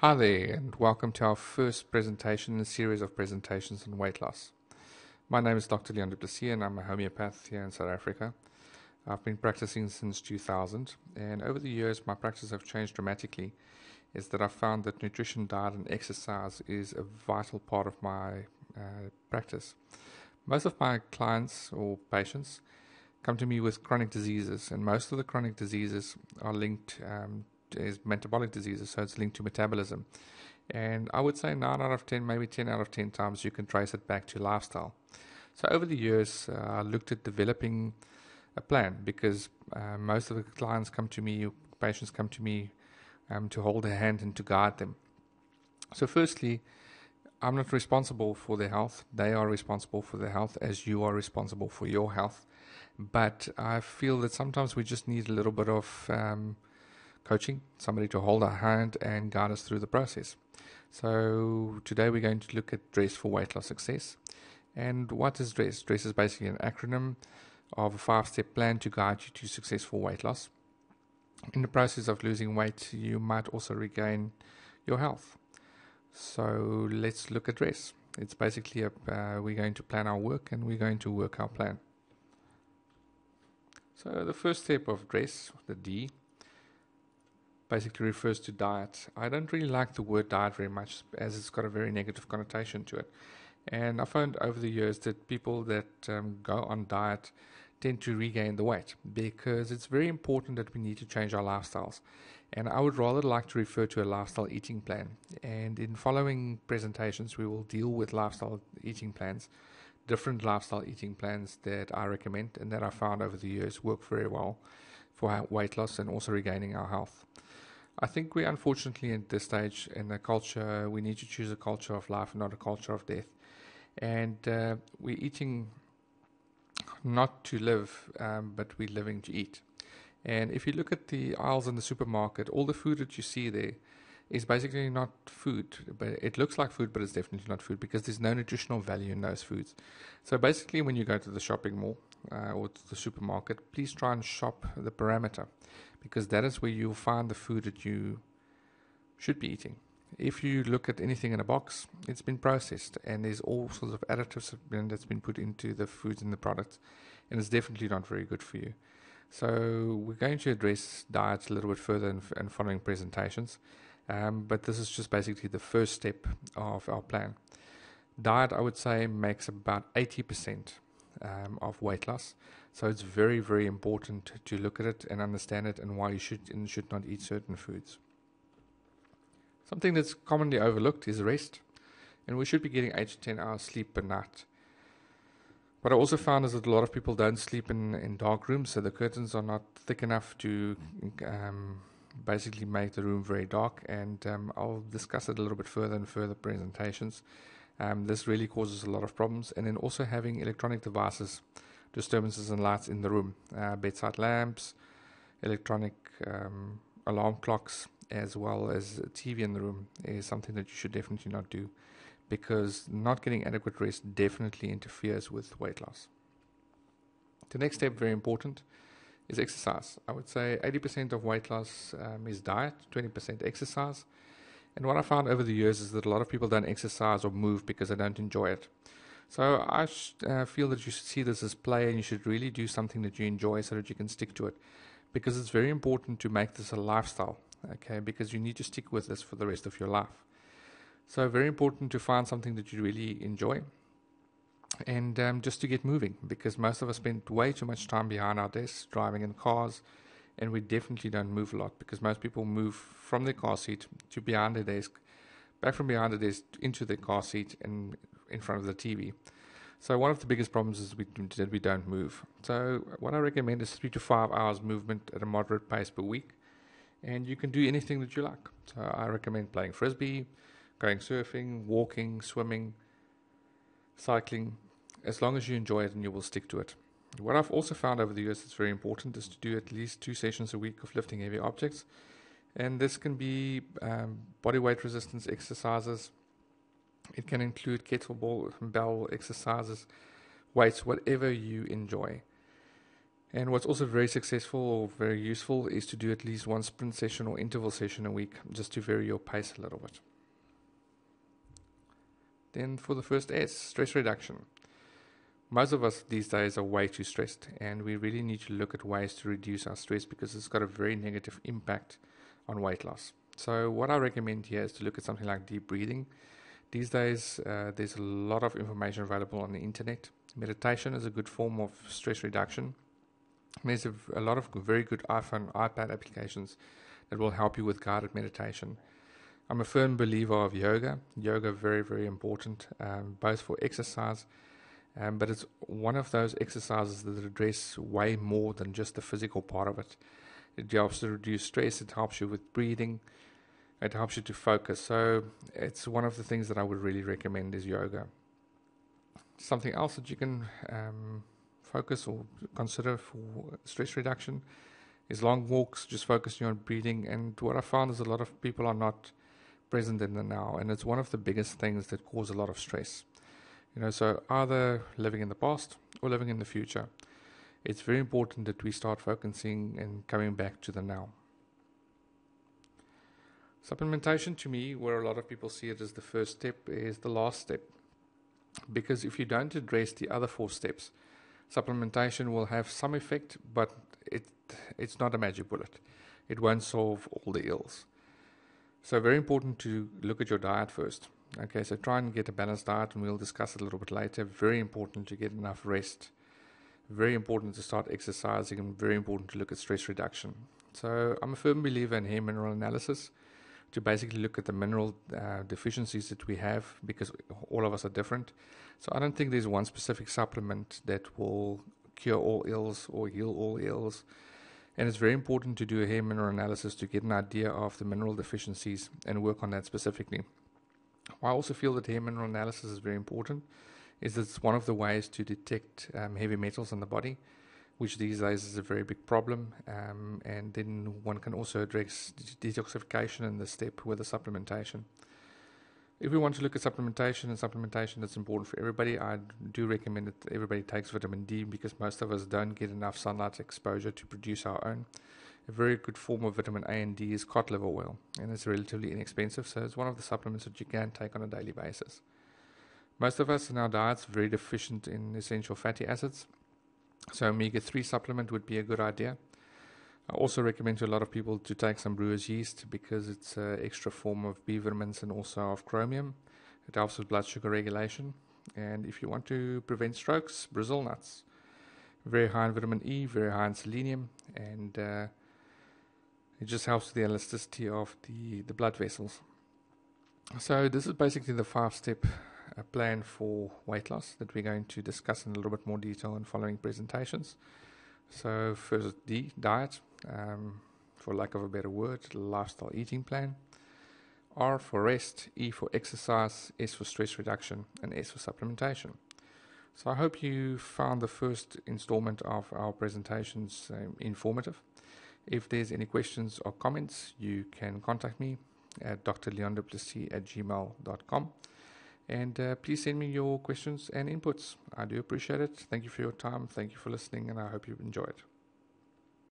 Hi there, and welcome to our first presentation in a series of presentations on weight loss. My name is Dr. Plessis, and I'm a homeopath here in South Africa. I've been practicing since 2000, and over the years my practice have changed dramatically. Is that I've found that nutrition, diet, and exercise is a vital part of my practice. Most of my clients or patients come to me with chronic diseases, and most of the chronic diseases are linked is metabolic diseases, so it's linked to metabolism. And I would say 9 out of 10, maybe 10 out of 10 times, you can trace it back to lifestyle. So over the years, I looked at developing a plan because most of the clients come to me, patients come to me to hold their hand and to guide them. So firstly, I'm not responsible for their health. They are responsible for their health as you are responsible for your health. But I feel that sometimes we just need a little bit of coaching, somebody to hold our hand and guide us through the process. So today we're going to look at D.R.E.S.S for weight loss success. And what is D.R.E.S.S? D.R.E.S.S is basically an acronym of a 5-step plan to guide you to successful weight loss. In the process of losing weight, you might also regain your health. So let's look at D.R.E.S.S. It's basically we're going to plan our work and we're going to work our plan. So the first step of D.R.E.S.S, the D, basically refers to diet. I don't really like the word diet very much as it's got a very negative connotation to it. And I found over the years that people that go on diet tend to regain the weight because it's very important that we need to change our lifestyles. And I would rather like to refer to a lifestyle eating plan. And in following presentations, we will deal with lifestyle eating plans, different lifestyle eating plans that I recommend and that I found over the years work very well for weight loss and also regaining our health. I think we unfortunately at this stage in the culture, we need to choose a culture of life and not a culture of death. And we're eating not to live, but we're living to eat. And if you look at the aisles in the supermarket, all the food that you see there is basically not food. But it looks like food, but it's definitely not food because there's no nutritional value in those foods. So basically when you go to the shopping mall or to the supermarket, please try and shop the parameter because that is where you'll find the food that you should be eating. If you look at anything in a box, it's been processed and there's all sorts of additives that's been put into the foods and the products, and it's definitely not very good for you. So we're going to address diets a little bit further in following presentations, but this is just basically the first step of our plan. Diet, I would say, makes about 80% of weight loss. So it's very, very important to look at it and understand it and why you should and should not eat certain foods. Something that's commonly overlooked is rest, and we should be getting 8 to 10 hours sleep per night. What I also found is that a lot of people don't sleep in dark rooms, so the curtains are not thick enough to basically make the room very dark, and I'll discuss it a little bit further in further presentations. This really causes a lot of problems, and then also having electronic devices, disturbances and lights in the room, bedside lamps, electronic alarm clocks, as well as a TV in the room is something that you should definitely not do because not getting adequate rest definitely interferes with weight loss. The next step, very important, is exercise. I would say 80% of weight loss is diet, 20% exercise. And what I found over the years is that a lot of people don't exercise or move because they don't enjoy it. So I feel that you should see this as play and you should really do something that you enjoy so that you can stick to it. Because it's very important to make this a lifestyle, okay? Because you need to stick with this for the rest of your life. So very important to find something that you really enjoy and just to get moving because most of us spend way too much time behind our desks, driving in cars, and we definitely don't move a lot because most people move from their car seat to behind their desk, back from behind the desk into their car seat and in front of the TV. So one of the biggest problems is that we don't move. So what I recommend is 3 to 5 hours movement at a moderate pace per week, and you can do anything that you like. So I recommend playing frisbee, going surfing, walking, swimming, cycling, as long as you enjoy it and you will stick to it. What I've also found over the years that's very important is to do at least 2 sessions a week of lifting heavy objects. And this can be body weight resistance exercises. It can include kettlebell exercises, weights, whatever you enjoy. And what's also very successful or very useful is to do at least one sprint session or interval session a week, just to vary your pace a little bit. Then for the first S, stress reduction. Most of us these days are way too stressed, and we really need to look at ways to reduce our stress because it's got a very negative impact on weight loss. So what I recommend here is to look at something like deep breathing. These days, there's a lot of information available on the internet. Meditation is a good form of stress reduction. There's a lot of very good iPhone, iPad applications that will help you with guided meditation. I'm a firm believer of yoga. Yoga very, very important, both for exercise, but it's one of those exercises that address way more than just the physical part of it. It helps to reduce stress. It helps you with breathing. It helps you to focus. So it's one of the things that I would really recommend is yoga. Something else that you can focus or consider for stress reduction is long walks, just focusing on breathing. And what I found is a lot of people are not present in the now, and it's one of the biggest things that cause a lot of stress. So either living in the past or living in the future. It's very important that we start focusing and coming back to the now. Supplementation, to me, where a lot of people see it as the first step, is the last step. Because if you don't address the other 4 steps, supplementation will have some effect, but it's not a magic bullet. It won't solve all the ills. So very important to look at your diet first. Okay, so try and get a balanced diet, and we'll discuss it a little bit later. Very important to get enough rest. Very important to start exercising, and very important to look at stress reduction. So I'm a firm believer in hair mineral analysis to basically look at the mineral deficiencies that we have, because all of us are different. So I don't think there's one specific supplement that will cure all ills or heal all ills. And it's very important to do a hair mineral analysis to get an idea of the mineral deficiencies and work on that specifically. I also feel that hair mineral analysis is very important, is it's one of the ways to detect heavy metals in the body, which these days is a very big problem. And then one can also address detoxification in the step with the supplementation. If we want to look at supplementation that's important for everybody, I do recommend that everybody takes vitamin D, because most of us don't get enough sunlight exposure to produce our own. A very good form of vitamin A and D is cod liver oil, and it's relatively inexpensive, so it's one of the supplements that you can take on a daily basis. Most of us in our diets are very deficient in essential fatty acids, so omega-3 supplement would be a good idea. I also recommend to a lot of people to take some brewer's yeast, because it's an extra form of B vitamins and also of chromium. It helps with blood sugar regulation. And if you want to prevent strokes, Brazil nuts. Very high in vitamin E, very high in selenium, and it just helps with the elasticity of the blood vessels. So this is basically the 5-step plan for weight loss that we're going to discuss in a little bit more detail in following presentations. So first, D, diet, for lack of a better word, lifestyle eating plan. R for rest, E for exercise, S for stress reduction, and S for supplementation. So I hope you found the first installment of our presentations informative. If there's any questions or comments, you can contact me at drleondeplessis@gmail.com. And please send me your questions and inputs. I do appreciate it. Thank you for your time. Thank you for listening, and I hope you enjoy it.